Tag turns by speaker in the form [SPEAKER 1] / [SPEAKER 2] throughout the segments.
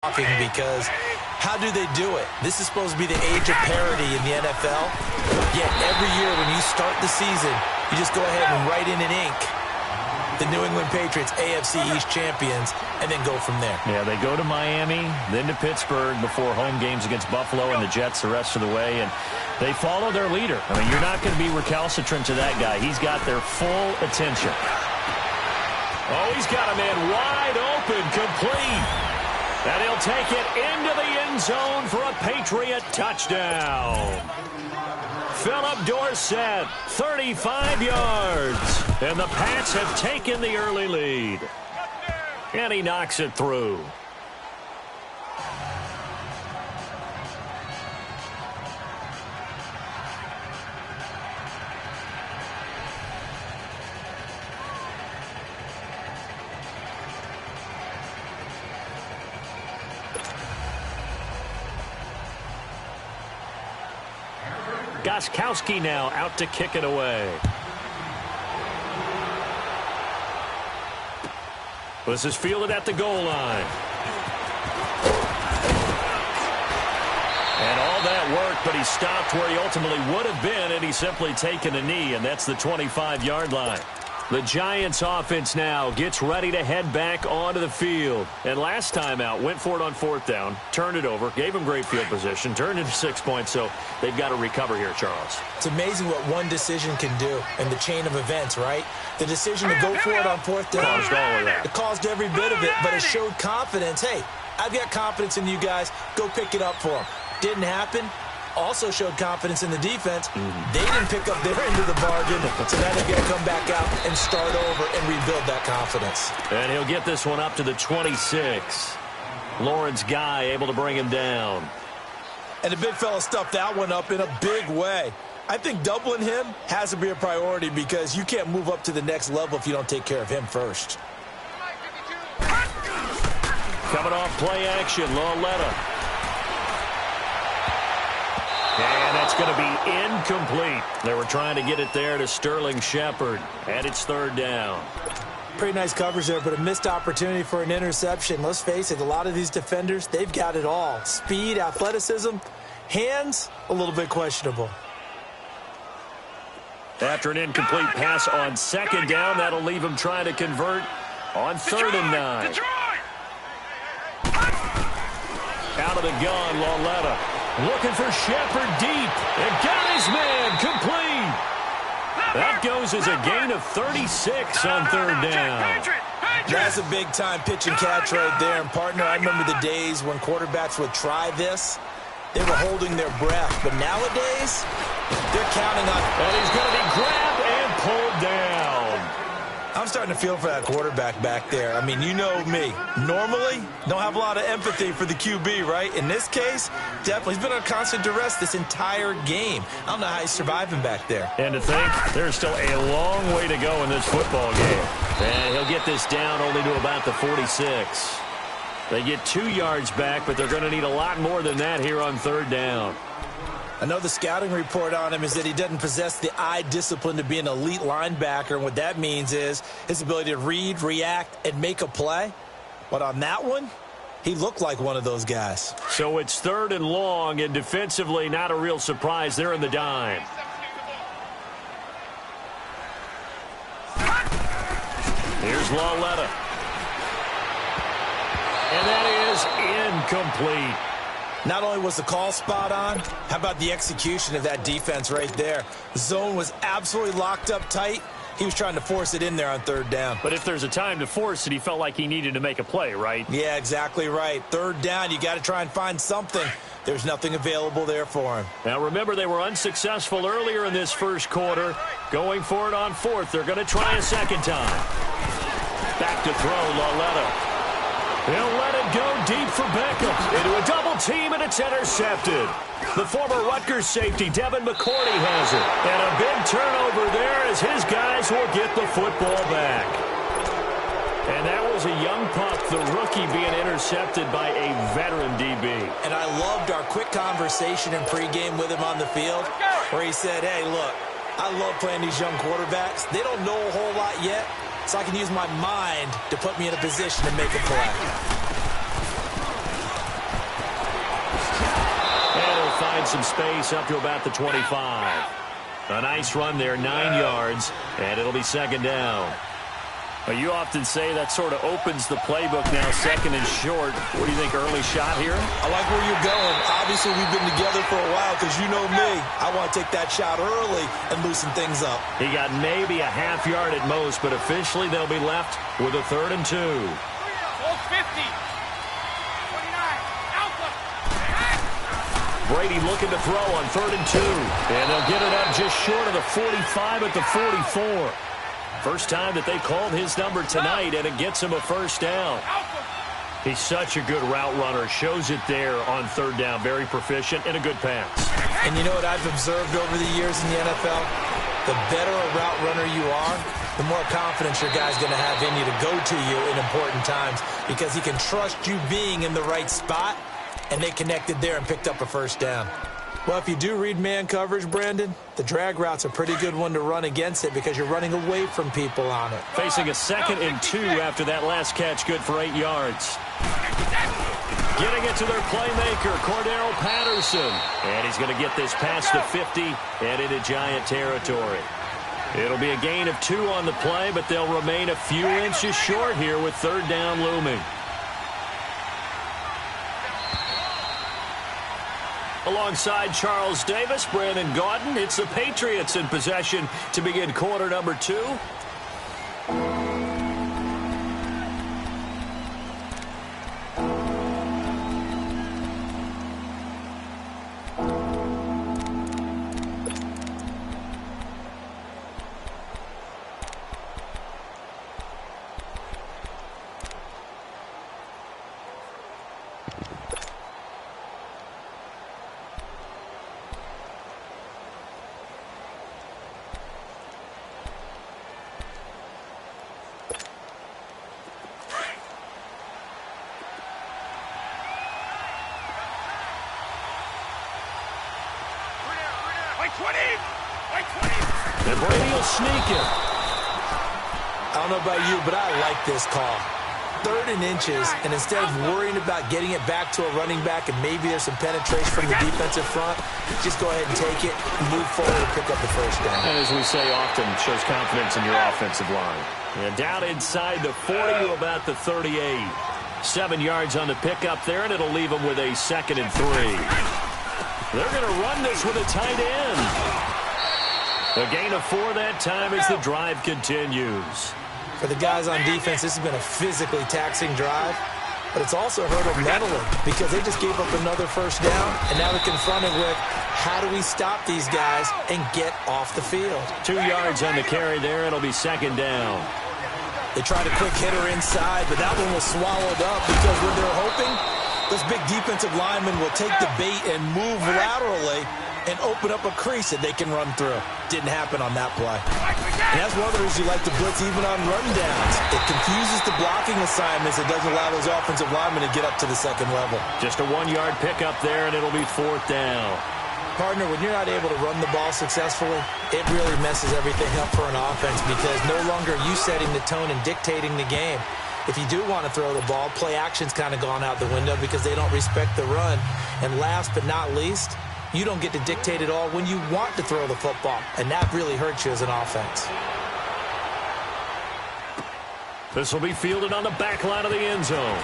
[SPEAKER 1] Because how do they do it? This is supposed to be the age of parity in the NFL. Yet every year when you start the season, you just go ahead and write in ink the New England Patriots AFC East champions and then go from there.
[SPEAKER 2] Yeah, they go to Miami, then to Pittsburgh before home games against Buffalo and the Jets the rest of the way. And they follow their leader. I mean, you're not going to be recalcitrant to that guy. He's got their full attention. Oh, he's got a man wide open, complete. And he'll take it into the end zone for a Patriot touchdown. Philip Dorsett, 35 yards. And the Pats have taken the early lead. And he knocks it through. Gostkowski now out to kick it away. This is fielded at the goal line. And all that work, but he stopped where he ultimately would have been, and he's simply taken a knee, and that's the 25-yard line. The Giants offense now gets ready to head back onto the field. And last time out, went for it on fourth down, turned it over, gave him great field position, turned it to 6 points, so they've got to recover here, Charles.
[SPEAKER 1] It's amazing what one decision can do in the chain of events, right? The decision to go for it on fourth down.
[SPEAKER 2] Caused all of that.
[SPEAKER 1] It caused every bit of it, but it showed confidence. Hey, I've got confidence in you guys. Go pick it up for them. Didn't happen. Also showed confidence in the defense. They didn't pick up their end of the bargain, so now they've got to come back out and start over and rebuild that confidence.
[SPEAKER 2] And he'll get this one up to the 26. Lawrence Guy able to bring him down.
[SPEAKER 1] And the big fella stuffed that one up in a big way. I think doubling him has to be a priority because you can't move up to the next level if you don't take care of him first.
[SPEAKER 2] Coming off play action, Lauletta. And that's going to be incomplete. They were trying to get it there to Sterling Shepard. And it's third down.
[SPEAKER 1] Pretty nice coverage there, but a missed opportunity for an interception. Let's face it, a lot of these defenders, they've got it all. Speed, athleticism, hands, a little bit questionable.
[SPEAKER 2] After an incomplete pass on second down, that'll leave him trying to convert on third and 9. Out of the gun, Lauletta. Looking for Shepard deep. And got his man complete. That goes as a gain of 36 on third down.
[SPEAKER 1] That's a big-time pitch and catch right there. And, partner, I remember the days when quarterbacks would try this. They were holding their breath. But nowadays, they're counting on.
[SPEAKER 2] And he's going to be grabbed and pulled down.
[SPEAKER 1] I'm starting to feel for that quarterback back there. I mean, you know me. Normally, don't have a lot of empathy for the QB, right? In this case, definitely. He's been on constant duress this entire game. I don't know how he's surviving back there.
[SPEAKER 2] And to think, there's still a long way to go in this football game. And he'll get this down only to about the 46. They get 2 yards back, but they're going to need a lot more than that here on third down.
[SPEAKER 1] I know the scouting report on him is that he doesn't possess the eye discipline to be an elite linebacker, and what that means is his ability to read, react, and make a play. But on that one, he looked like one of those guys.
[SPEAKER 2] So it's third and long, and defensively not a real surprise. They're in the dime. Here's Lauletta. And that is incomplete.
[SPEAKER 1] Not only was the call spot on, how about the execution of that defense right there? The zone was absolutely locked up tight. He was trying to force it in there on third down.
[SPEAKER 2] But if there's a time to force it, he felt like he needed to make a play, right?
[SPEAKER 1] Yeah, exactly right. Third down, you got to try and find something. There's nothing available there for him.
[SPEAKER 2] Now, remember, they were unsuccessful earlier in this first quarter. Going for it on fourth. They're going to try a second time. Back to throw, Lauletta. He'll let it go deep for Beckham. Into a double team, and it's intercepted. The former Rutgers safety, Devin McCourty, has it. And a big turnover there as his guys will get the football back. And that was a young pup, the rookie, being intercepted by a veteran DB.
[SPEAKER 1] And I loved our quick conversation in pregame with him on the field where he said, hey, look, I love playing these young quarterbacks. They don't know a whole lot yet. So I can use my mind to put me in a position to make a play.
[SPEAKER 2] And he'll find some space up to about the 25. A nice run there, 9 yards, and it'll be second down. Well, you often say that sort of opens the playbook now, second and short. What do you think, early shot here?
[SPEAKER 1] I like where you're going. Obviously, we've been together for a while because you know me. I want to take that shot early and loosen things up.
[SPEAKER 2] He got maybe a half yard at most, but officially they'll be left with a 3rd and 2.
[SPEAKER 3] Hold 50. 29. Alpha.
[SPEAKER 2] Brady looking to throw on 3rd and 2. And they'll get it up just short of the 45 at the 44. First time that they called his number tonight, and it gets him a first down. He's such a good route runner. Shows it there on 3rd down. Very proficient and a good pass.
[SPEAKER 1] And you know what I've observed over the years in the NFL? The better a route runner you are, the more confidence your guy's going to have in you to go to you in important times because he can trust you being in the right spot, and they connected there and picked up a first down. Well, if you do read man coverage, Brandon, the drag route's a pretty good one to run against it because you're running away from people on it.
[SPEAKER 2] Facing a 2nd and 2 after that last catch, good for 8 yards. Getting it to their playmaker, Cordero Patterson. And he's going to get this past the 50 and into Giant territory. It'll be a gain of 2 on the play, but they'll remain a few inches short here with 3rd down looming. Alongside Charles Davis, Brandon Gaudin, it's the Patriots in possession to begin quarter number 2. And Brady will sneak it.
[SPEAKER 1] I don't know about you, but I like this call. 3rd and inches, and instead of worrying about getting it back to a running back and maybe there's some penetration from the defensive front, just go ahead and take it, move forward, and pick up the first down.
[SPEAKER 2] And as we say often, shows confidence in your offensive line. And down inside the 40 to about the 38. 7 yards on the pickup there, and it'll leave them with a 2nd and 3. They're going to run this with a tight end. A gain of 4 that time as the drive continues.
[SPEAKER 1] For the guys on defense, this has been a physically taxing drive, but it's also hurt them mentally because they just gave up another first down, and now they're confronted with how do we stop these guys and get off the field.
[SPEAKER 2] 2 yards on the carry there. It'll be 2nd down.
[SPEAKER 1] They tried a quick hitter inside, but that one was swallowed up because when they're hoping, those big defensive linemen will take the bait and move laterally and open up a crease that they can run through. Didn't happen on that play. And that's one of the reasons you like to blitz even on run downs. It confuses the blocking assignments. It doesn't allow those offensive linemen to get up to the 2nd level.
[SPEAKER 2] Just a 1-yard pickup there, and it'll be 4th down.
[SPEAKER 1] Partner, when you're not able to run the ball successfully, it really messes everything up for an offense because no longer are you setting the tone and dictating the game. If you do want to throw the ball, play action's kind of gone out the window because they don't respect the run. And last but not least, you don't get to dictate it all when you want to throw the football, and that really hurts you as an offense.
[SPEAKER 2] This will be fielded on the back line of the end zone.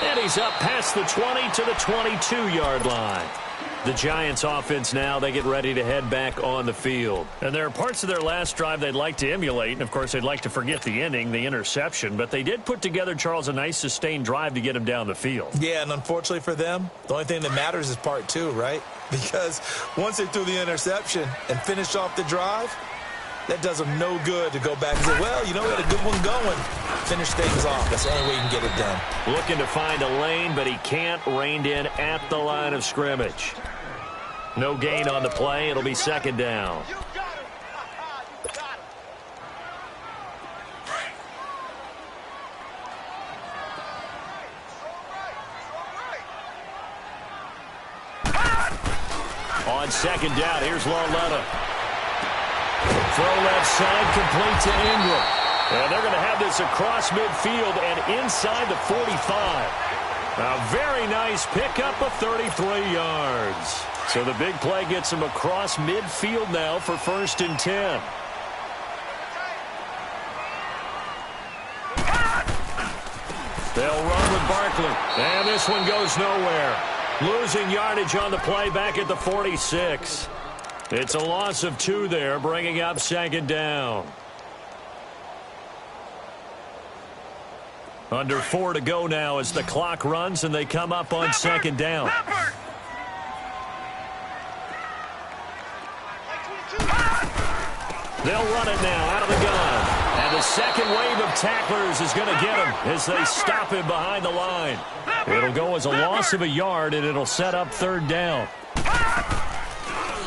[SPEAKER 2] And he's up past the 20 to the 22-yard line. The Giants offense now, they get ready to head back on the field. And there are parts of their last drive they'd like to emulate. And, of course, they'd like to forget the ending, the interception. But they did put together, Charles, a nice sustained drive to get him down the field.
[SPEAKER 1] Yeah, and unfortunately for them, the only thing that matters is part 2, right? Because once they threw the interception and finished off the drive, that does them no good to go back and say, well, you know, we had a good one going. Finish things off. That's the only way you can get it done.
[SPEAKER 2] Looking to find a lane, but he can't. Reined in at the line of scrimmage. No gain on the play. It'll be 2nd down.
[SPEAKER 3] You got him. You got him.
[SPEAKER 2] On 2nd down, here's Lauletta. Throw left side, complete to Ingram. And they're going to have this across midfield and inside the 45. A very nice pickup of 33 yards. So the big play gets him across midfield now for 1st and 10. They'll run with Barkley. And this one goes nowhere. Losing yardage on the play back at the 46. It's a loss of 2 there, bringing up 2nd down. Under 4 to go now as the clock runs and they come up on 2nd down. They'll run it now out of the gun. And the second wave of tacklers is going to get him as they stop him behind the line. It'll go as a loss of a yard, and it'll set up 3rd down.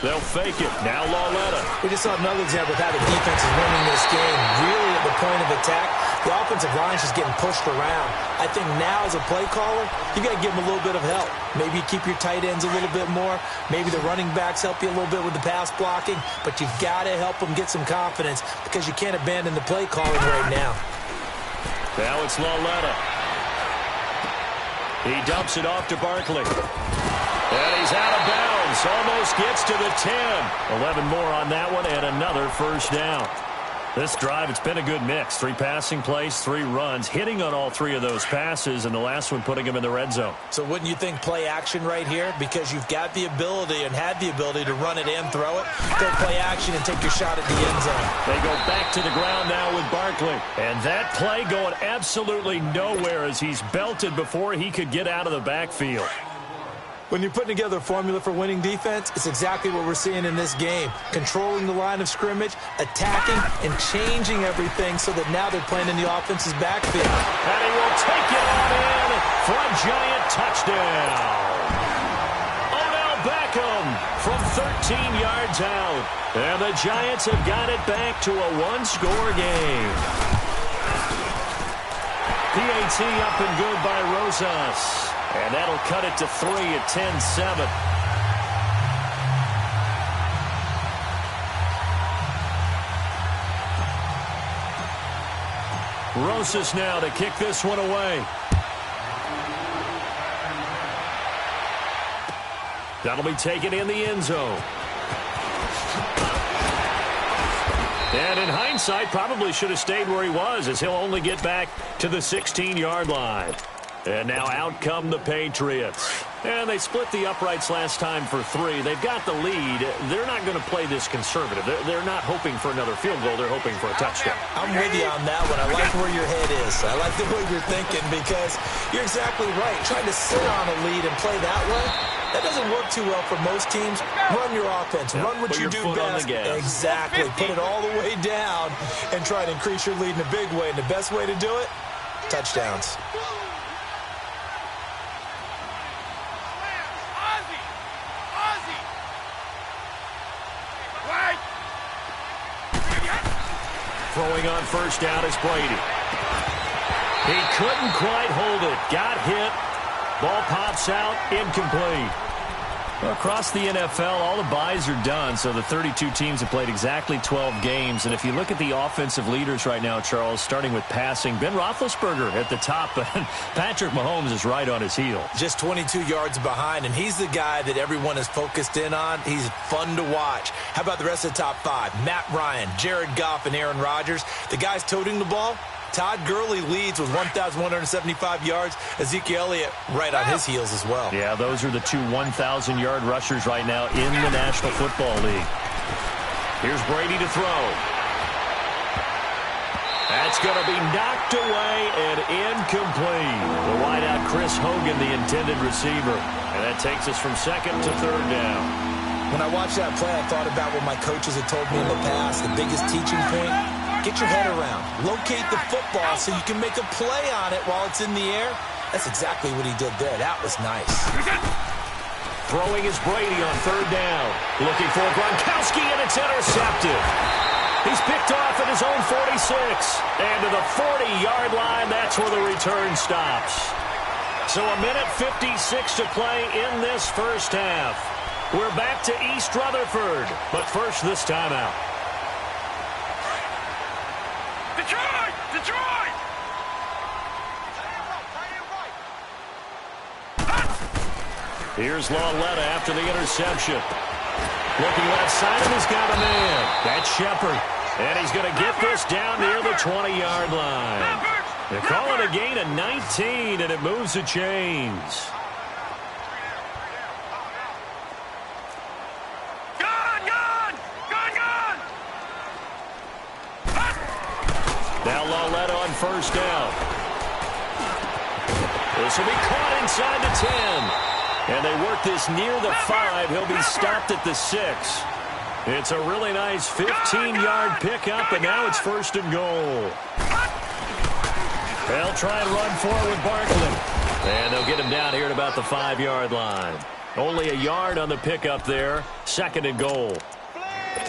[SPEAKER 2] They'll fake it. Now Lauletta.
[SPEAKER 1] We just saw another example of how the defense is winning this game. Really at the point of attack, the offensive line's just getting pushed around. I think now as a play caller, you got to give them a little bit of help. Maybe keep your tight ends a little bit more. Maybe the running backs help you a little bit with the pass blocking. But you've got to help them get some confidence because you can't abandon the play calling right now.
[SPEAKER 2] Now it's Lauletta. He dumps it off to Barkley. And he's out of bounds. Almost gets to the 10. 11 more on that one and another 1st down. This drive, it's been a good mix. 3 passing plays, 3 runs, hitting on all 3 of those passes, and the last one putting him in the red zone.
[SPEAKER 1] So wouldn't you think play action right here? Because you've got the ability and had the ability to run it and throw it. Go play action and take your shot at the end zone.
[SPEAKER 2] They go back to the ground now with Barkley. And that play going absolutely nowhere as he's belted before he could get out of the backfield.
[SPEAKER 1] When you're putting together a formula for winning defense, it's exactly what we're seeing in this game. Controlling the line of scrimmage, attacking, and changing everything so that now they're playing in the offense's backfield.
[SPEAKER 2] And he will take it on in for a giant touchdown. Odell Beckham from 13 yards out. And the Giants have got it back to a 1-score game. PAT up and good by Rosas. And that'll cut it to 3 at 10-7. Rosas now to kick this one away. That'll be taken in the end zone. And in hindsight, probably should have stayed where he was as he'll only get back to the 16-yard line. And now out come the Patriots. And they split the uprights last time for 3. They've got the lead. They're not going to play this conservative. They're not hoping for another field goal. They're hoping for a touchdown.
[SPEAKER 1] I'm with you on that one. I like where your head is. I like the way you're thinking because you're exactly right. Trying to sit on a lead and play that way, that doesn't work too well for most teams. Run your offense. Run what you do best. Exactly. Put it all the way down and try to increase your lead in a big way. And the best way to do it, touchdowns.
[SPEAKER 2] Throwing on first down is Brady. He couldn't quite hold it. Got hit. Ball pops out. Incomplete. Well, across the NFL, all the byes are done, so the 32 teams have played exactly 12 games. And if you look at the offensive leaders right now, Charles, starting with passing, Ben Roethlisberger at the top, and Patrick Mahomes is right on his heels.
[SPEAKER 1] Just 22 yards behind, and he's the guy that everyone is focused in on. He's fun to watch. How about the rest of the top 5? Matt Ryan, Jared Goff, and Aaron Rodgers. The guys toting the ball, Todd Gurley leads with 1,175 yards. Ezekiel Elliott right on his heels as well.
[SPEAKER 2] Yeah, those are the 2 1,000-yard rushers right now in the National Football League. Here's Brady to throw. That's going to be knocked away and incomplete. The wideout Chris Hogan, the intended receiver. And that takes us from 2nd to 3rd down.
[SPEAKER 1] When I watched that play, I thought about what my coaches had told me in the past. The biggest teaching point, get your head around. Locate the football so you can make a play on it while it's in the air. That's exactly what he did there. That was nice.
[SPEAKER 2] Throwing is Brady on 3rd down. Looking for Gronkowski, and it's intercepted. He's picked off at his own 46. And to the 40-yard line, that's where the return stops. So a minute 56 to play in this first half. We're back to East Rutherford, but first this timeout.
[SPEAKER 3] Detroit! Detroit!
[SPEAKER 2] Here's Lauletta after the interception. Looking left side, and he's got a man. That's Shepard. And he's going to get this down near the 20-yard line. They call it a gain of 19, and it moves the chains. Now Lauletta on first down. This will be caught inside the 10. And they work this near the 5. He'll be stopped at the 6. It's a really nice 15-yard pickup, and now it's first and goal. They'll try and run forward with Barkley. And they'll get him down here at about the 5-yard line. Only a yard on the pickup there. Second and goal.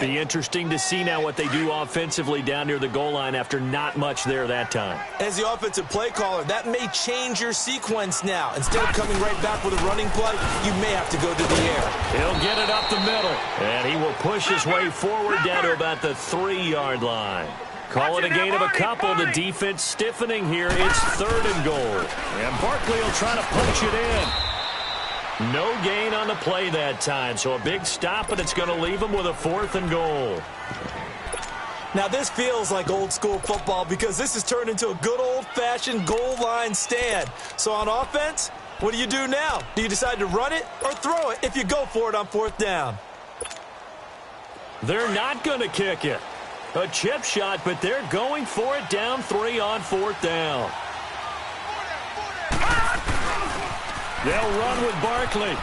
[SPEAKER 2] Be interesting to see now what they do offensively down near the goal line after not much there that time.
[SPEAKER 1] As the offensive play caller, that may change your sequence now. Instead of coming right back with a running play, you may have to go to the air.
[SPEAKER 2] He'll get it up the middle, and he will push his way forward down to about the 3-yard line. Call it a gain of a couple. The defense stiffening here. It's third and goal. And Barkley will try to punch it in. No gain on the play that time, so a big stop, and it's going to leave him with a 4th and goal.
[SPEAKER 1] Now, this feels like old-school football because this has turned into a good old-fashioned goal line stand. So on offense, what do you do now? Do you decide to run it or throw it if you go for it on 4th down?
[SPEAKER 2] They're not going to kick it. A chip shot, but they're going for it down 3 on 4th down. They'll run with Barkley.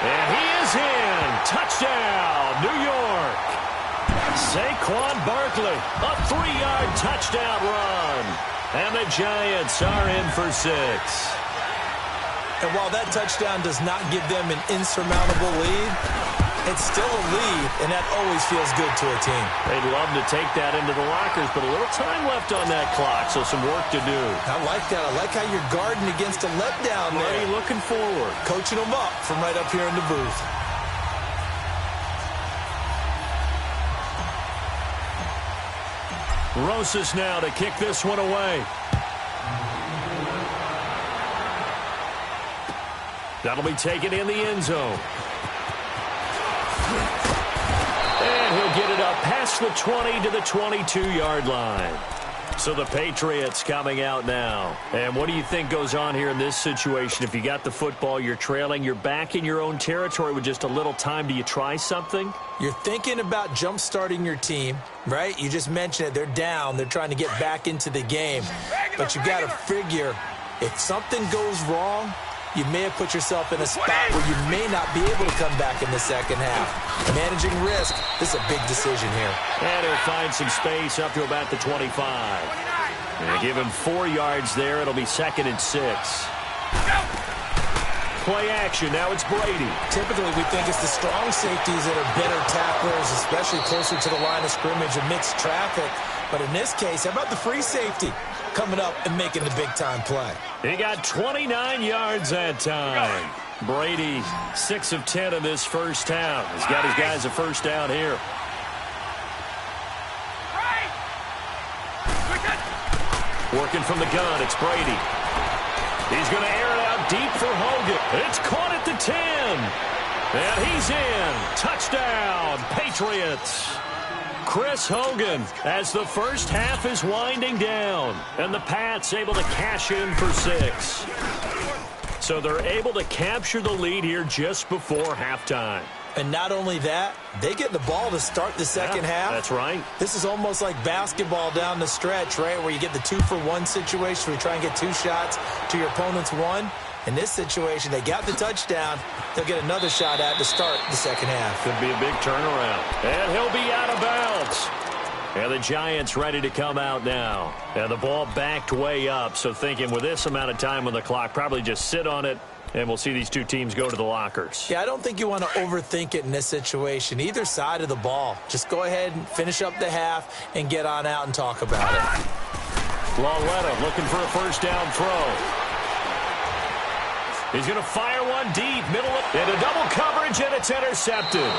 [SPEAKER 2] And he is in. Touchdown, New York. Saquon Barkley, a 3-yard touchdown run. And the Giants are in for 6.
[SPEAKER 1] And while that touchdown does not give them an insurmountable lead, it's still a lead, and that always feels good to a team.
[SPEAKER 2] They'd love to take that into the lockers, but a little time left on that clock, so some work to do.
[SPEAKER 1] I like that. I like how you're guarding against a letdown there.
[SPEAKER 2] Already looking forward.
[SPEAKER 1] Coaching them up from right up here in the booth.
[SPEAKER 2] Rosas now to kick this one away. That'll be taken in the end zone. And he'll get it up past the 20 to the 22-yard line. So the Patriots coming out now. And what do you think goes on here in this situation? If you got the football, you're trailing, you're back in your own territory with just a little time. Do you try something?
[SPEAKER 1] You're thinking about jump-starting your team, right? You just mentioned it. They're down. They're trying to get back into the game. But you got to figure if something goes wrong, you may have put yourself in a spot where you may not be able to come back in the second half. Managing risk, this is a big decision here.
[SPEAKER 2] And he'll find some space up to about the 25. And give him 4 yards there. It'll be 2nd and 6. Play action. Now it's Brady.
[SPEAKER 1] Typically, we think it's the strong safeties that are better tacklers, especially closer to the line of scrimmage amidst traffic. But in this case, how about the free safety coming up and making the big-time play?
[SPEAKER 2] He got 29 yards that time. Brady, 6 of 10 in this first half. He's got his guys a first down here. Working from the gun, it's Brady. He's going to air it out deep for Hogan. It's caught at the 10. And he's in. Touchdown, Patriots. Chris Hogan as the first half is winding down. And the Pats able to cash in for 6. So they're able to capture the lead here just before halftime.
[SPEAKER 1] And not only that, they get the ball to start the second half.
[SPEAKER 2] That's right.
[SPEAKER 1] This is almost like basketball down the stretch, right, where you get the 2-for-1 situation where you try and get 2 shots to your opponent's 1. In this situation, they got the touchdown. They'll get another shot at to start the second half.
[SPEAKER 2] Could be a big turnaround. And he'll be out of bounds. And the Giants ready to come out now. And the ball backed way up. So thinking with this amount of time on the clock, probably just sit on it. And we'll see these two teams go to the lockers.
[SPEAKER 1] Yeah, I don't think you want to overthink it in this situation. Either side of the ball. Just go ahead and finish up the half and get on out and talk about it.
[SPEAKER 2] Lauletta looking for a first down throw. He's going to fire one deep, middle of, into double coverage, and it's intercepted.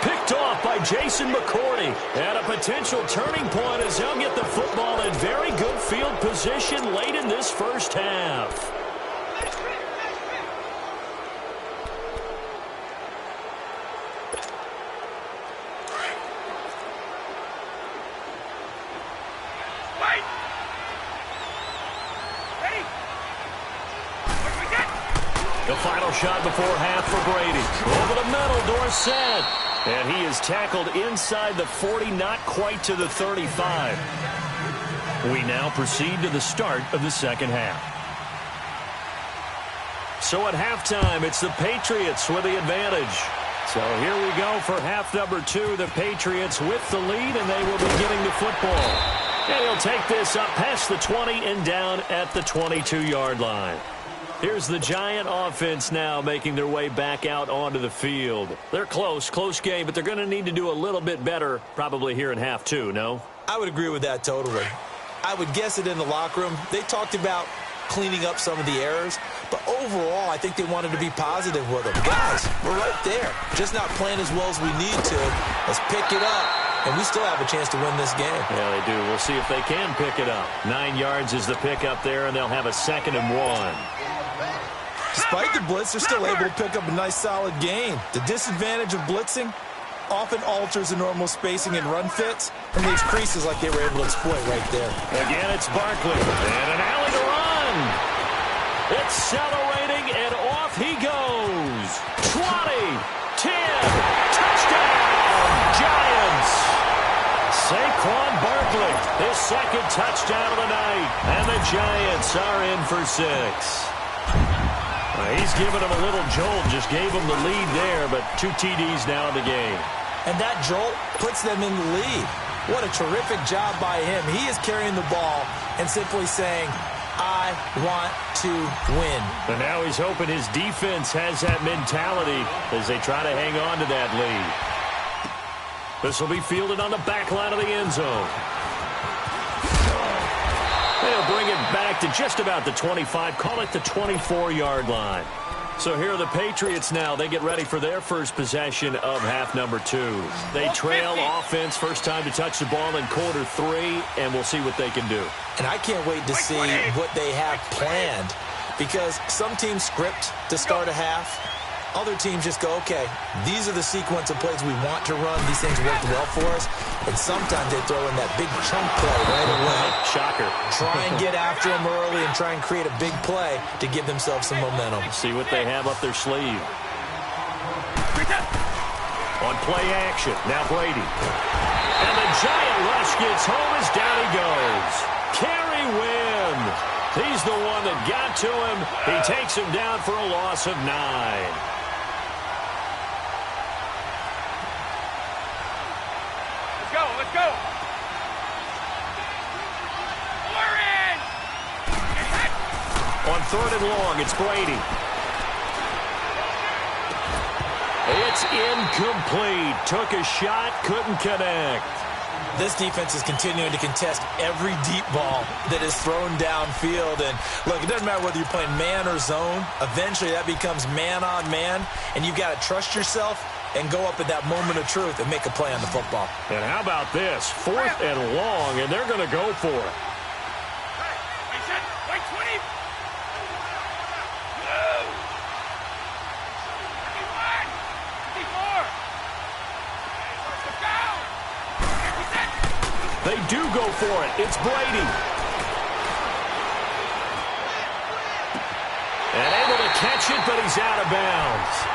[SPEAKER 2] Picked off by Jason McCourty. And a potential turning point as he'll get the football in very good field position late in this first half. The final shot before half for Brady. Over the middle, Dorsett. And he is tackled inside the 40, not quite to the 35. We now proceed to the start of the second half. So at halftime, it's the Patriots with the advantage. So here we go for half number 2. The Patriots with the lead, and they will be getting the football. And he'll take this up past the 20 and down at the 22-yard line. Here's the Giant offense now making their way back out onto the field. They're close game, but they're going to need to do a little bit better probably here in half 2, no?
[SPEAKER 1] I would agree with that totally. I would guess it in the locker room. They talked about cleaning up some of the errors, but overall, I think they wanted to be positive with them. Guys, we're right there. Just not playing as well as we need to. Let's pick it up, and we still have a chance to win this game.
[SPEAKER 2] Yeah, they do. We'll see if they can pick it up. 9 yards is the pickup there, and they'll have a 2nd and 1.
[SPEAKER 1] Despite the blitz, they're still able to pick up a nice, solid gain. The disadvantage of blitzing often alters the normal spacing and run fits and leaves creases like they were able to exploit right there.
[SPEAKER 2] Again, it's Barkley, and an alley to run. Accelerating, and off he goes. 20, 10, touchdown, Giants. Saquon Barkley, his 2nd touchdown of the night, and the Giants are in for 6. He's given him a little jolt, just gave him the lead there, but 2 TDs now in the game.
[SPEAKER 1] And that jolt puts them in the lead. What a terrific job by him. He is carrying the ball and simply saying, I want to win.
[SPEAKER 2] And now he's hoping his defense has that mentality as they try to hang on to that lead. This will be fielded on the back line of the end zone. They'll bring it back to just about the 25, call it the 24-yard line. So here are the Patriots now. They get ready for their first possession of half number 2. They trail offense, first time to touch the ball in quarter 3, and we'll see what they can do.
[SPEAKER 1] And I can't wait to see what they have planned, because some teams script to start a half. Other teams just go, okay, these are the sequence of plays we want to run. These things worked well for us. And sometimes they throw in that big chunk play right away.
[SPEAKER 2] Shocker.
[SPEAKER 1] Try and get after them early and try and create a big play to give themselves some momentum.
[SPEAKER 2] See what they have up their sleeve. On play action, now Brady. And the Giant rush gets home as down he goes. Kerry Wynn. He's the one that got to him. He takes him down for a loss of 9.
[SPEAKER 3] Let's go. We're in.
[SPEAKER 2] On 3rd and long, it's Brady. It's incomplete. Took a shot, couldn't connect.
[SPEAKER 1] This defense is continuing to contest every deep ball that is thrown downfield. And look, it doesn't matter whether you're playing man or zone. Eventually, that becomes man on man, and you've got to trust yourself and go up at that moment of truth and make a play on the football.
[SPEAKER 2] And how about this? 4th and long, and they're going to go for it.
[SPEAKER 3] Wait, 20.
[SPEAKER 2] They do go for it. It's Brady. And able to catch it, but he's out of bounds.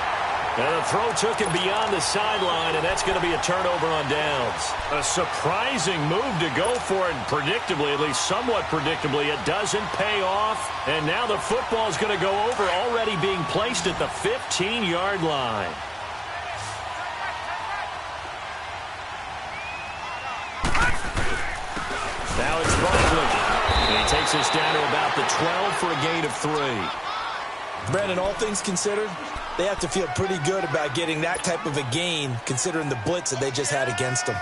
[SPEAKER 2] And the throw took him beyond the sideline, and that's going to be a turnover on downs. A surprising move to go for it, and predictably, at least somewhat predictably, it doesn't pay off. And now the football is going to go over, already being placed at the 15-yard line. Now it's Barkley. And he takes us down to about the 12 for a gain of 3.
[SPEAKER 1] Brandon, all things considered, they have to feel pretty good about getting that type of a gain, considering the blitz that they just had against them.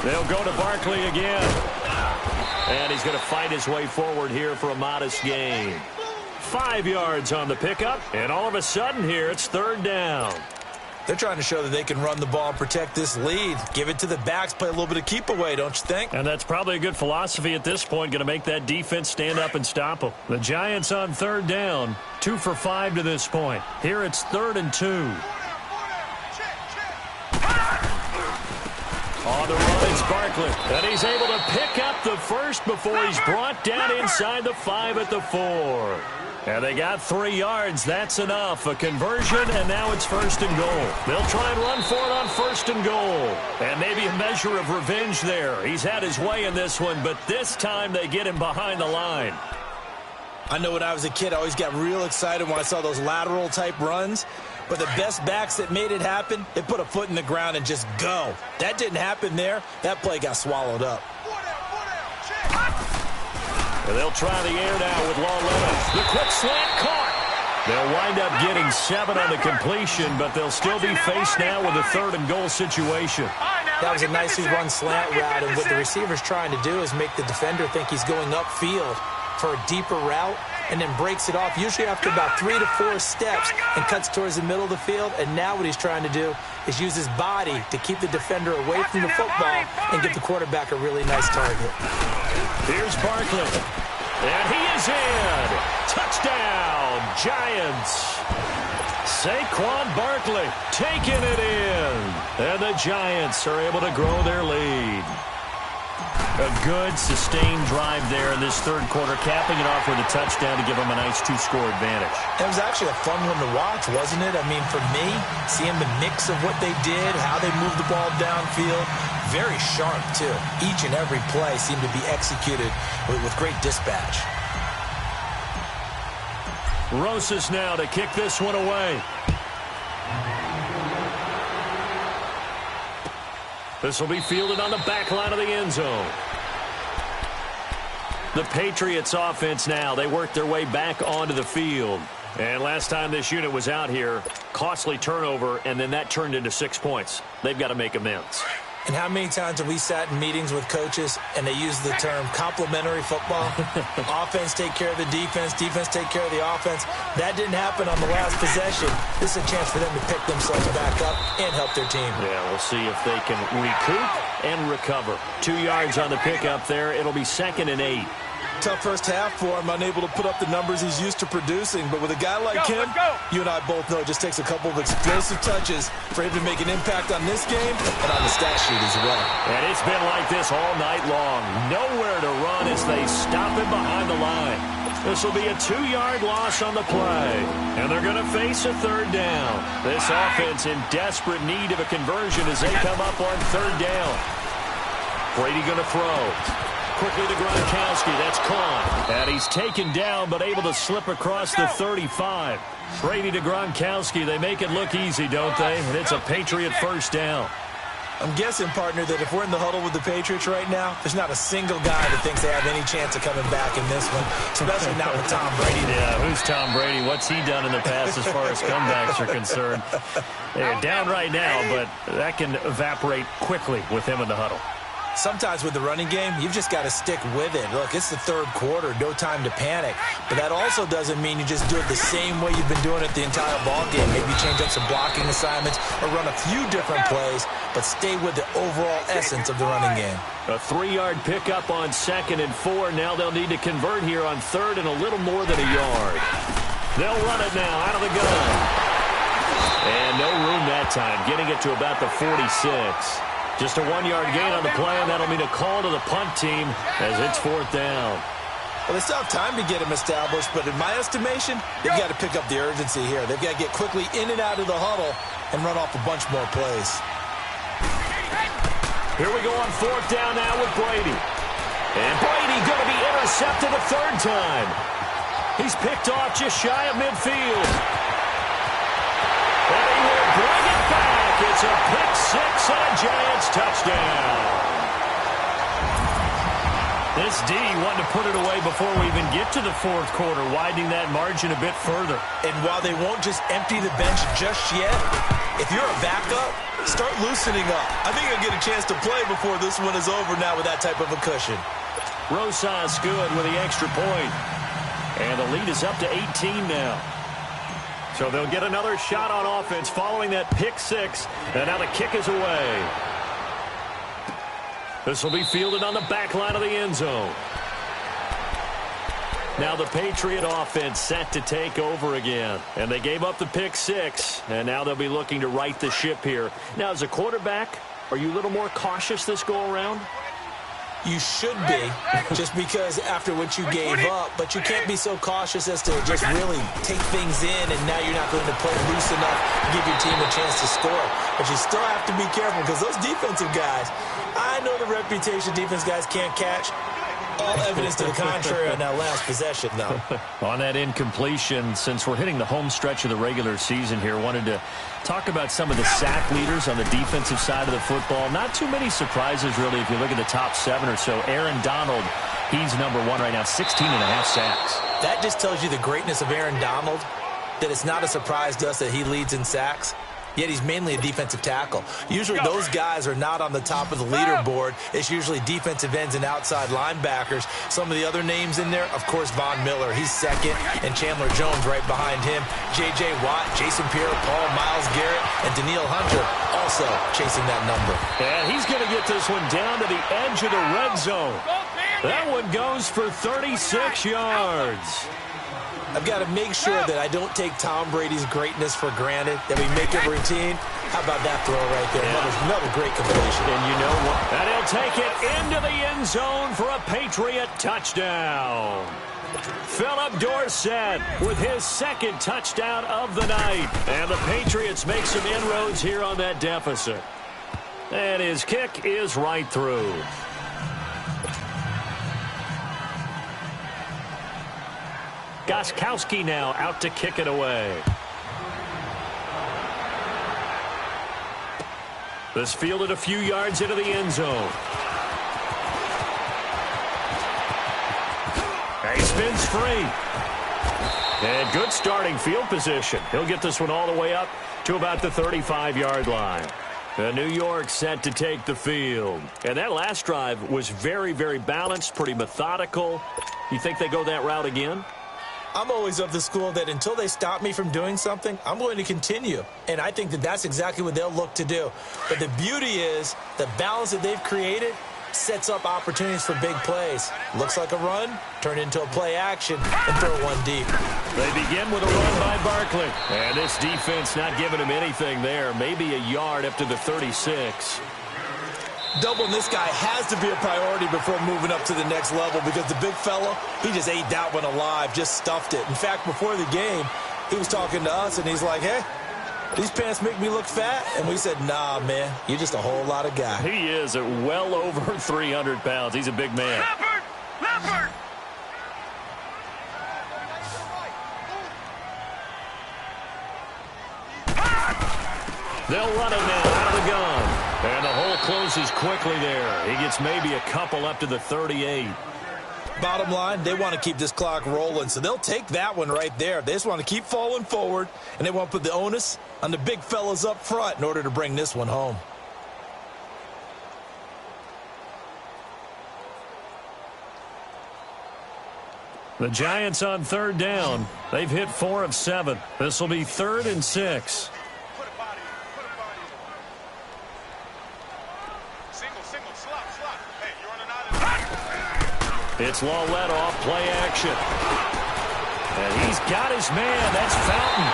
[SPEAKER 2] They'll go to Barkley again. And he's going to fight his way forward here for a modest gain. 5 yards on the pickup, and all of a sudden here it's 3rd down.
[SPEAKER 1] They're trying to show that they can run the ball and protect this lead. Give it to the backs, play a little bit of keep away, don't you think?
[SPEAKER 2] And that's probably a good philosophy at this point, going to make that defense stand up and stop them. The Giants on third down, 2 for 5 to this point. Here it's 3rd and 2. On the run, it's Barkley. And he's able to pick up the first before he's brought down inside the 5 at the 4. And they got 3 yards. That's enough. A conversion, and now it's 1st and goal. They'll try and run for it on 1st and goal. And maybe a measure of revenge there. He's had his way in this one, but this time they get him behind the line.
[SPEAKER 1] I know when I was a kid, I always got real excited when I saw those lateral-type runs. But the best backs that made it happen, they put a foot in the ground and just go. That didn't happen there. That play got swallowed up.
[SPEAKER 2] And they'll try the air now with Long Leonard. The quick slant caught. They'll wind up getting 7 on the completion, but they'll still be faced now with a 3rd and goal situation.
[SPEAKER 1] That was a nicely run slant route, and what the receiver's trying to do is make the defender think he's going upfield for a deeper route, and then breaks it off, usually after about 3 to 4 steps, and cuts towards the middle of the field. And now what he's trying to do is use his body to keep the defender away from the football and give the quarterback a really nice target.
[SPEAKER 2] Here's Barkley, and he is in. Touchdown, Giants. Saquon Barkley taking it in, and the Giants are able to grow their lead. A good, sustained drive there in this 3rd quarter, capping it off with a touchdown to give them a nice 2-score advantage.
[SPEAKER 1] It was actually a fun one to watch, wasn't it? I mean, for me, seeing the mix of what they did, how they moved the ball downfield, very sharp, too. Each and every play seemed to be executed with great dispatch.
[SPEAKER 2] Rosas now to kick this one away. This will be fielded on the back line of the end zone. The Patriots offense now, they work their way back onto the field. And last time this unit was out here, costly turnover, and then that turned into 6 points. They've got to make amends.
[SPEAKER 1] And how many times have we sat in meetings with coaches and they use the term complementary football? Offense take care of the defense, defense take care of the offense. That didn't happen on the last possession. This is a chance for them to pick themselves back up and help their team.
[SPEAKER 2] Yeah, we'll see if they can recoup and recover. 2 yards on the pickup there. It'll be 2nd and 8.
[SPEAKER 1] Tough first half for him, unable to put up the numbers he's used to producing. But with a guy like him, you and I both know it just takes a couple of explosive touches for him to make an impact on this game and on the stat sheet as well.
[SPEAKER 2] And it's been like this all night long. Nowhere to run as they stop him behind the line. This will be a 2-yard loss on the play. And they're going to face a 3rd down. This offense in desperate need of a conversion as they come up on 3rd down. Brady going to throw. Quickly to Gronkowski. That's caught. And he's taken down but able to slip across the 35. Brady to Gronkowski. They make it look easy, don't they? And it's a Patriot 1st down.
[SPEAKER 1] I'm guessing, partner, that if we're in the huddle with the Patriots right now, there's not a single guy that thinks they have any chance of coming back in this one, especially not with Tom Brady.
[SPEAKER 2] Yeah, who's Tom Brady? What's he done in the past as far as comebacks are concerned? They're down right now, but that can evaporate quickly with him in the huddle.
[SPEAKER 1] Sometimes with the running game, you've just got to stick with it. Look, it's the 3rd quarter, no time to panic. But that also doesn't mean you just do it the same way you've been doing it the entire ball game. Maybe change up some blocking assignments or run a few different plays, but stay with the overall essence of the running game.
[SPEAKER 2] A 3-yard pickup on 2nd and 4. Now they'll need to convert here on 3rd and a little more than a yard. They'll run it now out of the gun. And no room that time, getting it to about the 46. Just a 1-yard gain on the play, and that'll mean a call to the punt team as it's 4th down.
[SPEAKER 1] Well, they still have time to get him established, but in my estimation, they've got to pick up the urgency here. They've got to get quickly in and out of the huddle and run off a bunch more plays.
[SPEAKER 2] Here we go on 4th down now with Brady. And Brady going to be intercepted a 3rd time. He's picked off just shy of midfield. And he will bring it back. It's a pick 6 and a Giants touchdown. This D wanted to put it away before we even get to the 4th quarter, widening that margin a bit further.
[SPEAKER 1] And while they won't just empty the bench just yet, if you're a backup, start loosening up. I think you'll get a chance to play before this one is over now with that type of a cushion.
[SPEAKER 2] Rosas good with the extra point. And the lead is up to 18 now. So they'll get another shot on offense following that pick six. And now the kick is away. This will be fielded on the back line of the end zone. Now the Patriot offense set to take over again. And they gave up the pick six. And now they'll be looking to right the ship here. Now, as a quarterback, are you a little more cautious this go-around?
[SPEAKER 1] You should be, just because after what you gave up, but you can't be so cautious as to just really take things in, and now you're not going to play loose enough to give your team a chance to score. But you still have to be careful, because those defensive guys, I know the reputation defense guys can't catch. All evidence to the contrary on that last possession, though.
[SPEAKER 2] On that incompletion, since we're hitting the home stretch of the regular season here, wanted to talk about some of the sack leaders on the defensive side of the football. Not too many surprises, really, if you look at the top 7 or so. Aaron Donald, he's number 1 right now, 16.5 sacks.
[SPEAKER 1] That just tells you the greatness of Aaron Donald, that it's not a surprise to us that he leads in sacks. Yet he's mainly a defensive tackle. Usually those guys are not on the top of the leaderboard. It's usually defensive ends and outside linebackers. Some of the other names in there, of course, Von Miller. He's second, and Chandler Jones right behind him. J.J. Watt, Jason Pierre-Paul, Myles Garrett, and Daniil Hunter also chasing that number.
[SPEAKER 2] And he's going to get this one down to the edge of the red zone. That one goes for 36 yards.
[SPEAKER 1] I've got to make sure that I don't take Tom Brady's greatness for granted, that we make it routine. How about that throw right there? Yeah. Another great completion.
[SPEAKER 2] And you know what? And he'll take it into the end zone for a Patriot touchdown. Philip Dorsett with his second touchdown of the night. And the Patriots make some inroads here on that deficit. And his kick is right through. Gostkowski now out to kick it away. This fielded a few yards into the end zone. He spins free. And good starting field position. He'll get this one all the way up to about the 35-yard line. New York set to take the field. And that last drive was very, very balanced, pretty methodical. You think they go that route again?
[SPEAKER 1] I'm always of the school that until they stop me from doing something, I'm going to continue. And I think that that's exactly what they'll look to do. But the beauty is the balance that they've created sets up opportunities for big plays. Looks like a run, turn into a play action, and throw one deep.
[SPEAKER 2] They begin with a run by Barkley. And this defense not giving him anything there. Maybe a yard up to the 36.
[SPEAKER 1] Doubling this guy has to be a priority before moving up to the next level, because the big fella, he just ate that one alive, just stuffed it. In fact, before the game, he was talking to us, and he's like, hey, these pants make me look fat. And we said, nah, man, you're just a whole lot of guy.
[SPEAKER 2] He is at well over 300 pounds. He's a big man.
[SPEAKER 3] Leopard!
[SPEAKER 2] They'll run it now out of the gun. And the hole closes quickly there. He gets maybe a couple up to the 38.
[SPEAKER 1] Bottom line, they want to keep this clock rolling, so they'll take that one right there. They just want to keep falling forward, and they want to put the onus on the big fellas up front in order to bring this one home.
[SPEAKER 2] The Giants on third down. They've hit 4 of 7. This will be 3rd and 6. It's Lawlett off play action. And he's got his man. That's Fountain.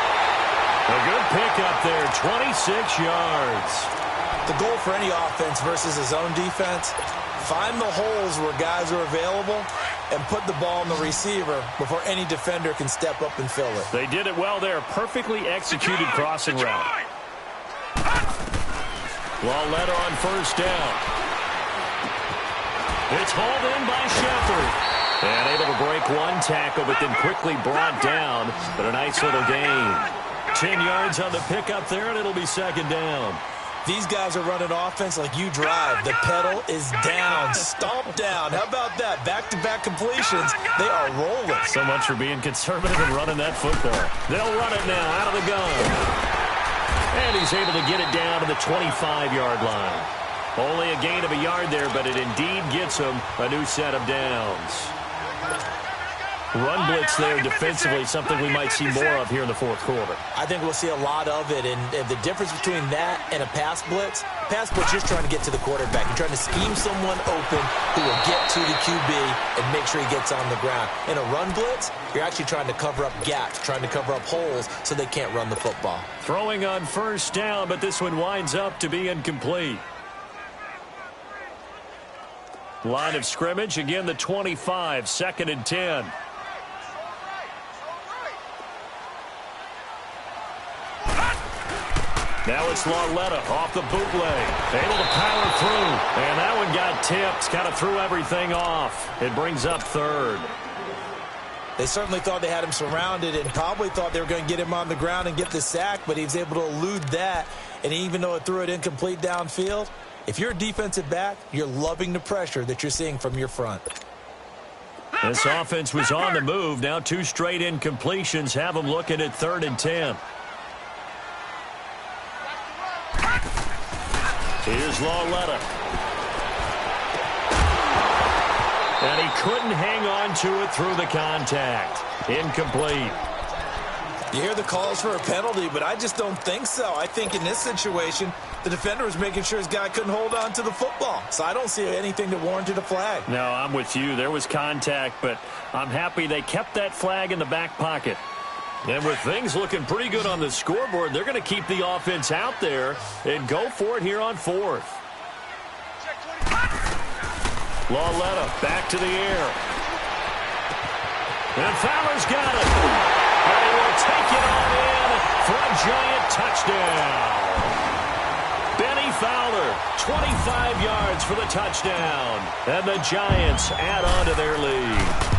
[SPEAKER 2] A good pickup there, 26 yards.
[SPEAKER 1] The goal for any offense versus his own defense, find the holes where guys are available and put the ball on the receiver before any defender can step up and fill it.
[SPEAKER 2] They did it well there. Perfectly executed crossing route. Lawlett on first down. It's hauled in by Shepard. And able to break one tackle, but then quickly brought down. But a nice little gain. 10 yards on the pickup there, and it'll be 2nd down.
[SPEAKER 1] These guys are running offense like you drive. The pedal is down, stomped down. How about that? Back-to-back completions. They are rolling.
[SPEAKER 2] So much for being conservative and running that football. They'll run it now out of the gun. And he's able to get it down to the 25-yard line. Only a gain of a yard there, but it indeed gets him a new set of downs. Run blitz there defensively, something we might see more of here in the fourth quarter.
[SPEAKER 1] I think we'll see a lot of it, and the difference between that and a pass blitz you're just trying to get to the quarterback. You're trying to scheme someone open who will get to the QB and make sure he gets on the ground. In a run blitz, you're actually trying to cover up gaps, trying to cover up holes so they can't run the football.
[SPEAKER 2] Throwing on first down, but this one winds up to be incomplete. Line of scrimmage, again the 25, 2nd and 10. Now it's Lauletta off the bootleg. Able to power through. And that one got tipped. Kind of threw everything off. It brings up 3rd.
[SPEAKER 1] They certainly thought they had him surrounded and probably thought they were going to get him on the ground and get the sack, but he was able to elude that. And even though it threw it incomplete downfield, if you're a defensive back, you're loving the pressure that you're seeing from your front.
[SPEAKER 2] This offense was on the move. Now 2 straight incompletions have them looking at 3rd and 10. Here's Lauletta. And he couldn't hang on to it through the contact. Incomplete.
[SPEAKER 1] You hear the calls for a penalty, but I just don't think so. I think in this situation, the defender was making sure his guy couldn't hold on to the football. So I don't see anything that warranted a flag.
[SPEAKER 2] No, I'm with you. There was contact, but I'm happy they kept that flag in the back pocket. And with things looking pretty good on the scoreboard, they're going to keep the offense out there and go for it here on 4th. Lauletta back to the air. And Fowler's got it. And he will take it on in for a giant touchdown. Benny Fowler, 25 yards for the touchdown. And the Giants add on to their lead.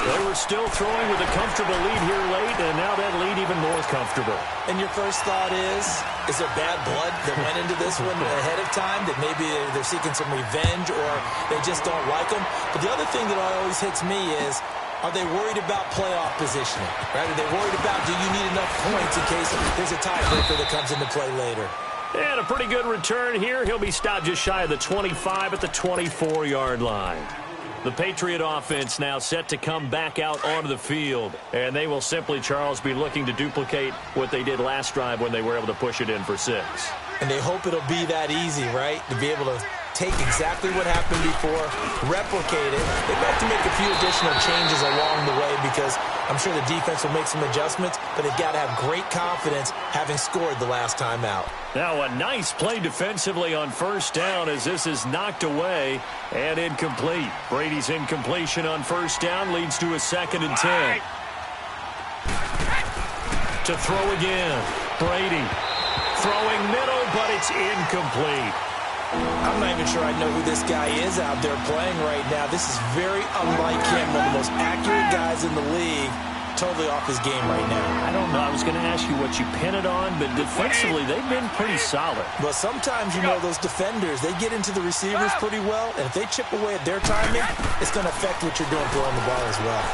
[SPEAKER 2] They were still throwing with a comfortable lead here late, and now that lead even more comfortable.
[SPEAKER 1] And your first thought is there bad blood that went into this one ahead of time, that maybe they're seeking some revenge or they just don't like them? But the other thing that always hits me is, are they worried about playoff positioning? Right? Are they worried about, do you need enough points in case there's a tiebreaker that comes into play later?
[SPEAKER 2] And a pretty good return here. He'll be stopped just shy of the 25 at the 24-yard line. The Patriot offense now set to come back out onto the field. And they will simply, Charles, be looking to duplicate what they did last drive when they were able to push it in for 6.
[SPEAKER 1] And they hope it'll be that easy, right? To be able to take exactly what happened before, replicate it. They've got to make a few additional changes along the way because I'm sure the defense will make some adjustments, but they've got to have great confidence having scored the last time out.
[SPEAKER 2] Now a nice play defensively on first down as this is knocked away and incomplete. Brady's incompletion on first down leads to a 2nd and 10. To throw again. Brady throwing middle, but it's incomplete.
[SPEAKER 1] I'm not even sure I know who this guy is out there playing right now. This is very unlike him, one of the most accurate guys in the league. Totally off his game right now.
[SPEAKER 2] I don't know. I was going to ask you what you pin it on, but defensively, they've been pretty solid.
[SPEAKER 1] Well, sometimes, you know, those defenders, they get into the receivers pretty well, and if they chip away at their timing, it's going to affect what you're doing throwing the ball as well.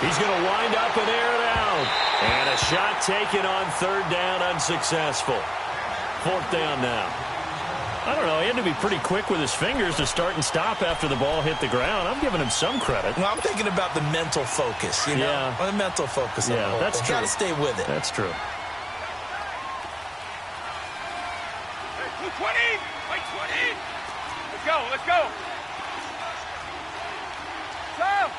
[SPEAKER 2] He's going to wind up and air it out. And a shot taken on 3rd down, unsuccessful. 4th down now. I don't know. He had to be pretty quick with his fingers to start and stop after the ball hit the ground. I'm giving him some credit.
[SPEAKER 1] Well, I'm thinking about the mental focus, you know?
[SPEAKER 2] Yeah.
[SPEAKER 1] The mental focus.
[SPEAKER 2] Yeah, that's true.
[SPEAKER 1] Got to stay with it.
[SPEAKER 2] That's true.
[SPEAKER 3] Hey, 220! Wait, 20! Let's go, let's go! Go!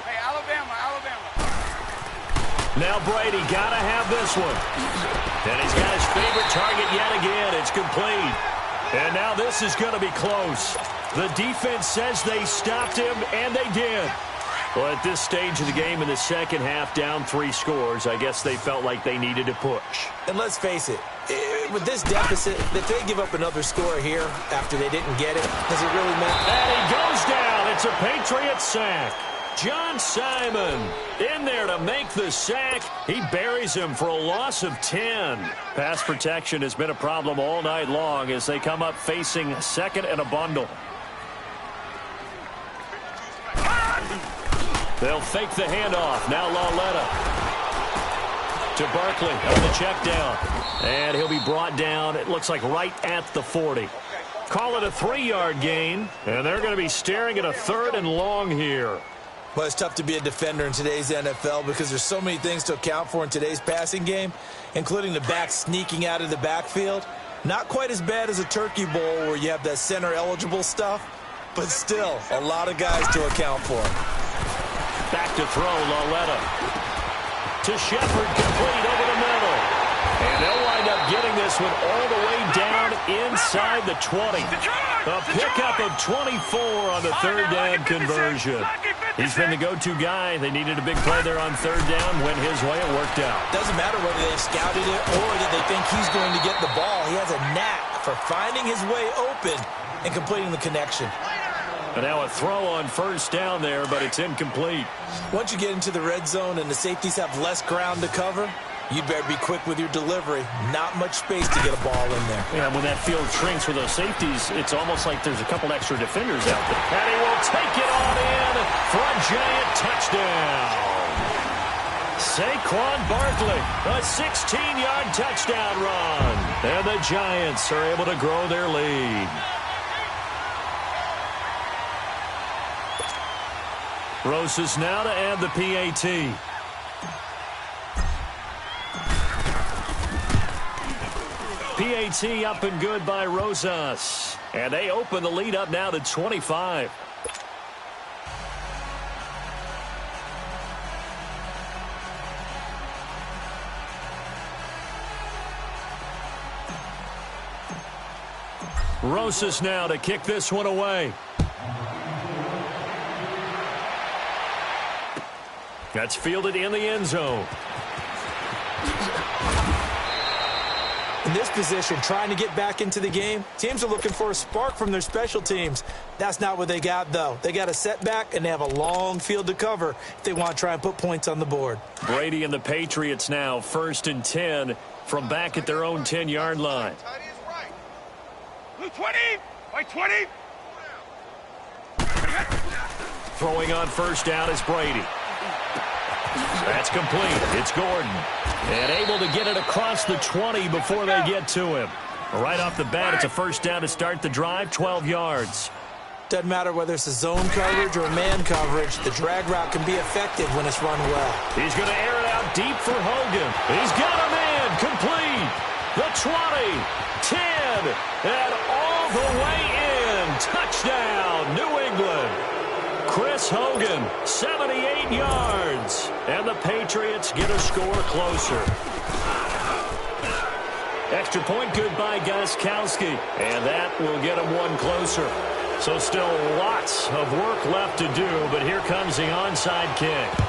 [SPEAKER 3] Hey, Alabama.
[SPEAKER 2] Now Brady got to have this one. And he's got his favorite target yet again. It's complete. And now this is going to be close. The defense says they stopped him, and they did. Well, at this stage of the game in the second half, down 3 scores, I guess they felt like they needed to push.
[SPEAKER 1] And let's face it, with this deficit, if they give up another score here after they didn't get it, does it really matter?
[SPEAKER 2] And he goes down. It's a Patriot sack. John Simon in there to make the sack. He buries him for a loss of 10. Pass protection has been a problem all night long as they come up facing 2nd and a bundle. They'll fake the handoff. Now Lauletta to Barkley on the check down. And he'll be brought down, it looks like right at the 40. Call it a 3-yard gain, and they're going to be staring at a 3rd and long here.
[SPEAKER 1] Well, it's tough to be a defender in today's NFL because there's so many things to account for in today's passing game, including the back sneaking out of the backfield. Not quite as bad as a turkey bowl where you have that center-eligible stuff, but still a lot of guys to account for.
[SPEAKER 2] Back to throw, Lauletta. To Shepard, complete over the middle. And they'll wind up getting this one all the way down inside the 20. A pickup of 24 on the 3rd down conversion. He's been the go-to guy. They needed a big play there on 3rd down. Went his way. It worked out.
[SPEAKER 1] Doesn't matter whether they scouted it or that they think he's going to get the ball. He has a knack for finding his way open and completing the connection.
[SPEAKER 2] And now a throw on 1st down there, but it's incomplete.
[SPEAKER 1] Once you get into the red zone and the safeties have less ground to cover, you better be quick with your delivery. Not much space to get a ball in there.
[SPEAKER 2] Yeah, when that field shrinks with those safeties, it's almost like there's a couple extra defenders out there. And he will take it on in for a giant touchdown. Saquon Barkley, a 16-yard touchdown run. And the Giants are able to grow their lead. Rosas now to add the PAT. PAT up and good by Rosas. And they open the lead up now to 25. Rosas now to kick this one away. That's fielded in the end zone.
[SPEAKER 1] In this position, trying to get back into the game, teams are looking for a spark from their special teams. That's not what they got, though. They got a setback, and they have a long field to cover if they want to try and put points on the board.
[SPEAKER 2] Brady and the Patriots now 1st and 10 from back at their own 10-yard line.
[SPEAKER 3] 20 by 20.
[SPEAKER 2] Throwing on 1st down is Brady. That's complete. It's Gordon. And able to get it across the 20 before they get to him. Right off the bat, it's a 1st down to start the drive, 12 yards.
[SPEAKER 1] Doesn't matter whether it's a zone coverage or man coverage, the drag route can be effective when it's run well.
[SPEAKER 2] He's going to air it out deep for Hogan. He's got him in. Complete. The 20, 10, and all the way in. Touchdown, New England. Chris Hogan, 78 yards. And the Patriots get a score closer. Extra point good by Gostkowski. And that will get him one closer. So still lots of work left to do, but here comes the onside kick.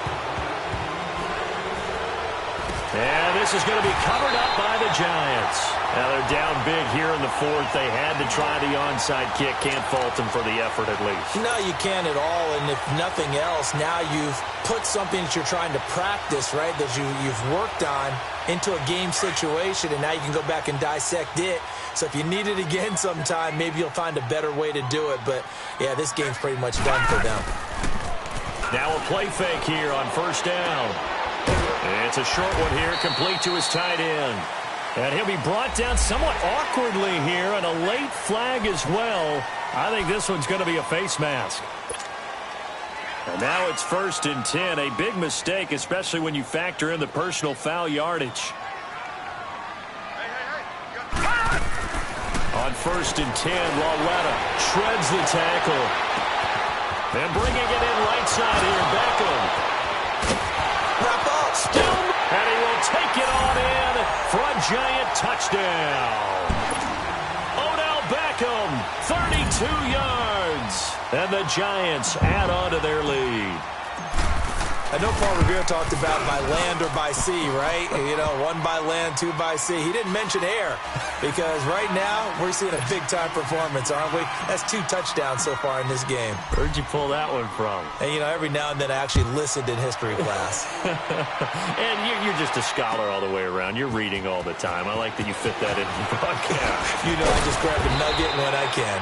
[SPEAKER 2] And this is going to be covered up by the Giants. Now they're down big here in the 4th. They had to try the onside kick. Can't fault them for the effort at least.
[SPEAKER 1] No, you can't at all. And if nothing else, now you've put something that you're trying to practice, right, that you've worked on into a game situation, and now you can go back and dissect it. So if you need it again sometime, maybe you'll find a better way to do it. But, yeah, this game's pretty much done for them.
[SPEAKER 2] Now a play fake here on 1st down. It's a short one here, complete to his tight end. And he'll be brought down somewhat awkwardly here, and a late flag as well. I think this one's going to be a face mask. And now it's 1st and 10, a big mistake, especially when you factor in the personal foul yardage. On 1st and 10, Lauletta shreds the tackle. And bringing it in right side here, Beckham.
[SPEAKER 1] Wrap up.
[SPEAKER 2] Still, and he will take it on in for a giant touchdown. Odell Beckham, 32 yards. And the Giants add on to their lead.
[SPEAKER 1] I know Paul Revere talked about by land or by sea, right? You know, 1 by land, 2 by sea. He didn't mention air because right now we're seeing a big-time performance, aren't we? That's 2 touchdowns so far in this game.
[SPEAKER 2] Where'd you pull that one from?
[SPEAKER 1] And, you know, every now and then I actually listened in history class.
[SPEAKER 2] And you're just a scholar all the way around. You're reading all the time. I like that you fit that in the broadcast.
[SPEAKER 1] You know, I just grab a nugget when I can.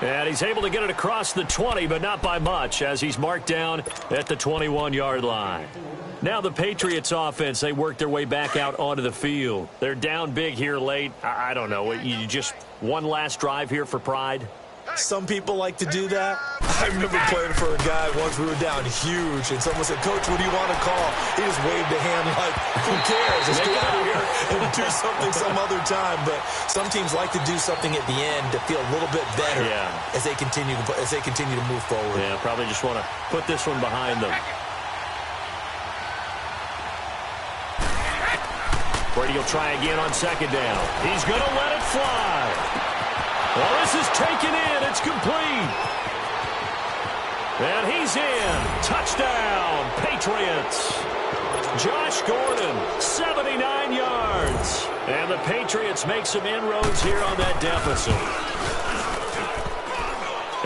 [SPEAKER 2] And he's able to get it across the 20, but not by much, as he's marked down at the 21-yard line. Now the Patriots offense, they work their way back out onto the field. They're down big here late. I don't know. You just one last drive here for pride?
[SPEAKER 1] Some people like to do that. I remember playing for a guy once. We were down huge, and someone said, "Coach, what do you want to call?" He just waved a hand like, who cares? Let's get out of here and do something some other time. But some teams like to do something at the end to feel a little bit better as they continue to move forward.
[SPEAKER 2] Yeah, probably just want to put this one behind them. Brady will try again on second down. He's going to let it fly. Well, this is taken in. It's complete. And he's in. Touchdown, Patriots. Josh Gordon, 79 yards. And the Patriots make some inroads here on that deficit.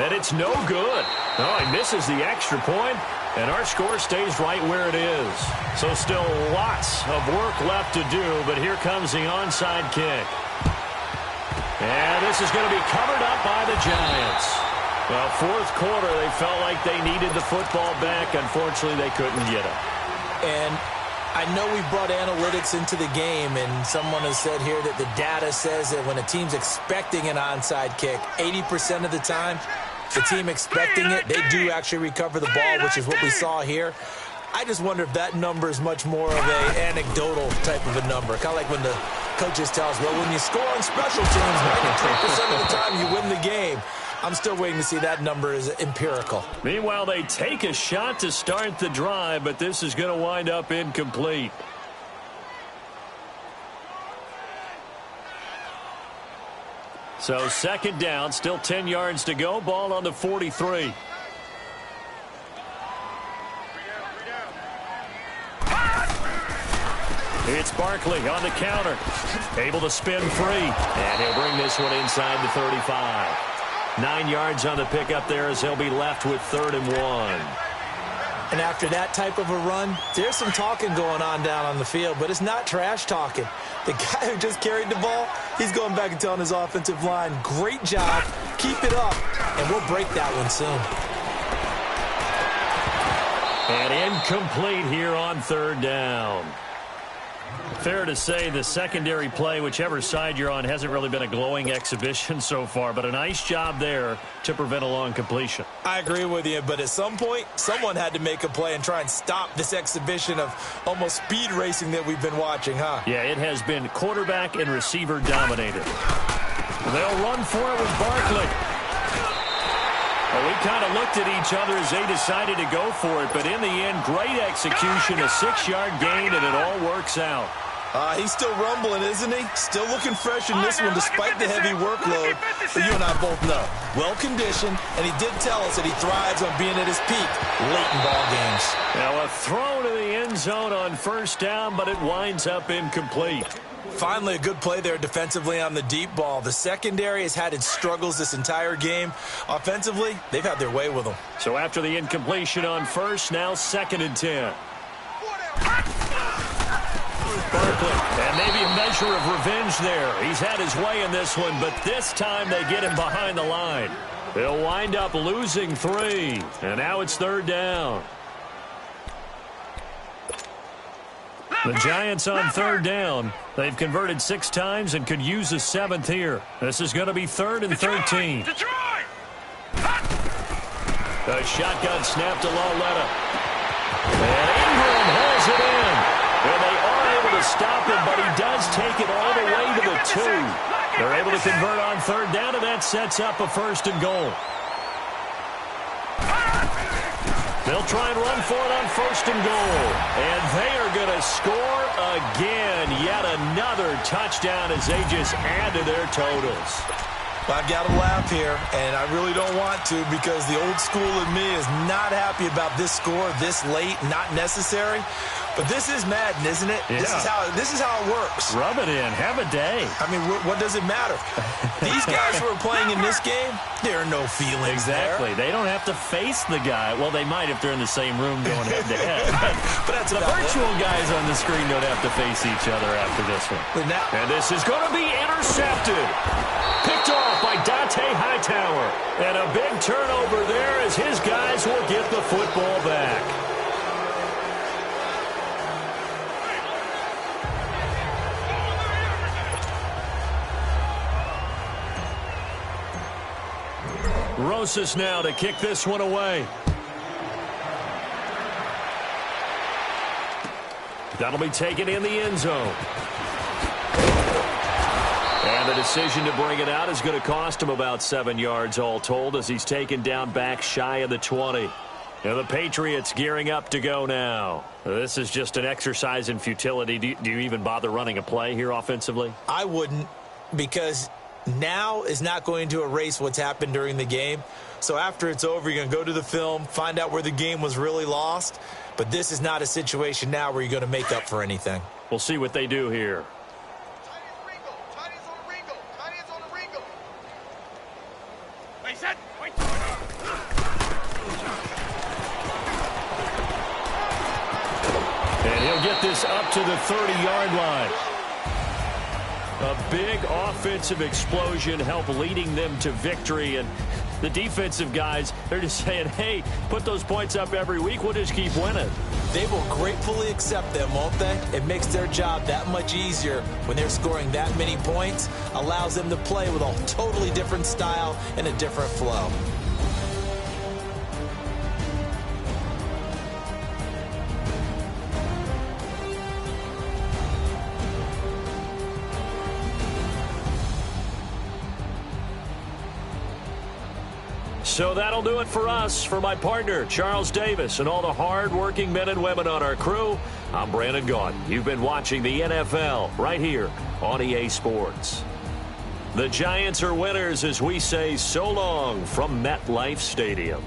[SPEAKER 2] And it's no good. Oh, he misses the extra point, and our score stays right where it is. So still lots of work left to do, but here comes the onside kick. And this is going to be covered up by the Giants. Well, fourth quarter, they felt like they needed the football back. Unfortunately, they couldn't get it.
[SPEAKER 1] And I know we brought analytics into the game, and someone has said here that the data says that when a team's expecting an onside kick, 80% of the time, the team expecting it, they do actually recover the ball, which is what we saw here. I just wonder if that number is much more of an anecdotal type of a number. Kind of like when the coaches tell us, well, when you score on special teams, 93% of the time you win the game. I'm still waiting to see that number is empirical.
[SPEAKER 2] Meanwhile, they take a shot to start the drive, but this is going to wind up incomplete. So second down, still 10 yards to go. Ball on the 43. It's Barkley on the counter. Able to spin free. And he'll bring this one inside the 35. 9 yards on the pickup there as he'll be left with 3rd and 1.
[SPEAKER 1] And after that type of a run, there's some talking going on down on the field, but it's not trash talking. The guy who just carried the ball, he's going back and telling his offensive line, great job, keep it up, and we'll break that one soon.
[SPEAKER 2] And incomplete here on 3rd down. Fair to say the secondary play, whichever side you're on, hasn't really been a glowing exhibition so far, but a nice job there to prevent a long completion.
[SPEAKER 1] I agree with you, but at some point, someone had to make a play and try and stop this exhibition of almost speed racing that we've been watching, huh?
[SPEAKER 2] Yeah, it has been quarterback and receiver dominated. They'll run for it with Barkley. Well, we kind of looked at each other as they decided to go for it, but in the end, great execution, a 6-yard gain, and it all works out.
[SPEAKER 1] He's still rumbling, isn't he? Still looking fresh in this one despite the heavy workload. But you and I both know, well-conditioned, and he did tell us that he thrives on being at his peak late in ball games.
[SPEAKER 2] Now a throw to the end zone on 1st down, but it winds up incomplete.
[SPEAKER 1] Finally, a good play there defensively on the deep ball. The secondary has had its struggles this entire game. Offensively, they've had their way with them.
[SPEAKER 2] So after the incompletion on 1st, now 2nd and 10. Barkley, and maybe a measure of revenge there. He's had his way in this one, but this time they get him behind the line. They'll wind up losing 3, and now it's 3rd down. The Giants on 3rd down. They've converted 6 times and could use a 7th here. This is going to be 3rd and 13. The shotgun snap to Lauletta. And Ingram hauls it in. And they are able to stop him, but he does take it all the way to the 2. They're able to convert on 3rd down, and that sets up a 1st and goal. They'll try and run for it on 1st and goal. And they are going to score again. Yet another touchdown as they just add to their totals.
[SPEAKER 1] I've got to laugh here, and I really don't want to because the old school in me is not happy about this score this late, not necessary. But this is Madden, isn't it?
[SPEAKER 2] Yeah.
[SPEAKER 1] This is how it works.
[SPEAKER 2] Rub it in. Have a day.
[SPEAKER 1] I mean, what does it matter? These guys who are playing in this game, there are no feelings
[SPEAKER 2] Exactly.
[SPEAKER 1] there.
[SPEAKER 2] They don't have to face the guy. Well, they might if they're in the same room going head-to-head.
[SPEAKER 1] But that's
[SPEAKER 2] the virtual guys on the screen don't have to face each other after this one. And this is going to be intercepted. Picked off by Dante Hightower. And a big turnover there as his guys will get the football back. Rosas now to kick this one away. That'll be taken in the end zone. And the decision to bring it out is going to cost him about 7 yards all told as he's taken down back shy of the 20. And the Patriots gearing up to go now. This is just an exercise in futility. Do you even bother running a play here offensively?
[SPEAKER 1] I wouldn't, because now is not going to erase what's happened during the game. So after it's over, you're going to go to the film, find out where the game was really lost. But this is not a situation now where you're going to make up for anything.
[SPEAKER 2] We'll see what they do here. And he'll get this up to the 30-yard line. A big offensive explosion helped leading them to victory. And the defensive guys, they're just saying, hey, put those points up every week. We'll just keep winning.
[SPEAKER 1] They will gratefully accept them, won't they? It makes their job that much easier when they're scoring that many points. Allows them to play with a totally different style and a different flow.
[SPEAKER 2] So that'll do it for us. For my partner, Charles Davis, and all the hard-working men and women on our crew, I'm Brandon Gaudin. You've been watching the NFL right here on EA Sports. The Giants are winners as we say so long from MetLife Stadium.